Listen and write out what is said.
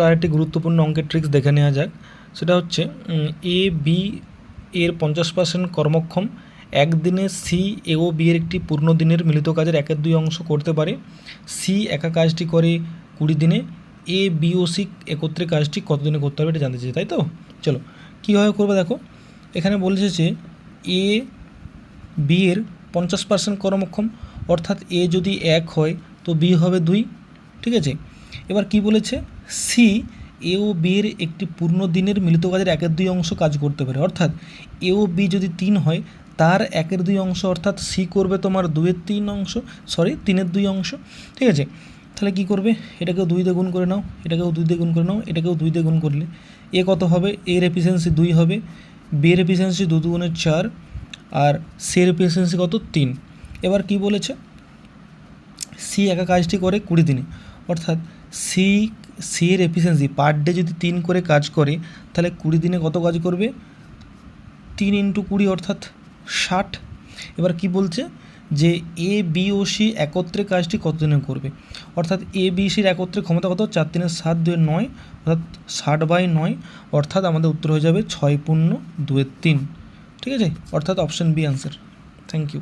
আরেকটি গুরুত্বপূর্ণ অঙ্কের ট্রিক্স দেখে নেওয়া যাক। সেটা হচ্ছে এ বি এর 50% কর্মক্ষম একদিনে সি এ ও বি এর একটি পূর্ণ দিনের মিলিত কাজের 1/2 অংশ করতে পারে। সি একা কাজটি করে 20 দিনে, এ বি ও সি একত্রে কাজটি কত দিনে করতে হবে এটা জানতে চাই, তাই তো? চলো কীভাবে করবে দেখো, এখানে বলেছে যে এ বি এর 50% কর্মক্ষম, অর্থাৎ এ যদি 1 হয় তো বি হবে 2, ঠিক আছে। এবার কি বলেছে, সি এ ও বি এর একটি পূর্ণ দিনের মিলিত কাজের 1/2 অংশ কাজ করতে পারে, অর্থাৎ এ ও বি যদি 3 হয় তার 1/2 অংশ, অর্থাৎ সি করবে তোমার 2/3 অংশ, 3/2 অংশ, ঠিক আছে। তাহলে কি করবে, এটাকেও 2 দিয়ে গুণ করে নাও, এটাকেও 2 দিয়ে গুণ করে নাও, এটাকেও 2 দিয়ে গুণ করলে এ কত হবে, এর এফিসিয়েন্সি 2 হবে, বি এর এফিসিয়েন্সি 2 2 4, আর সি এর এফিসিয়েন্সি কত 3। এবার কি বলেছে, সি একা কাজটি করে 20 দিনে, অর্থাৎ সি এর এফিসিয়েন্সি পার ডে যদি 3 করে কাজ করে তাহলে 20 দিনে কত কাজ করবে, 3 × 20 অর্থাৎ 60। এবার কি বলছে যে এ বি ও সি একত্রে কাজটি কত দিনে করবে, অর্থাৎ এ বি সির একত্রে ক্ষমতা কত, 4 × 3 = 7, 2 × 9, অর্থাৎ 60/9, অর্থাৎ আমাদের উত্তর হয়ে যাবে 6 × 2 = 3, ঠিক আছে। অর্থাৎ option B answer. Thank you.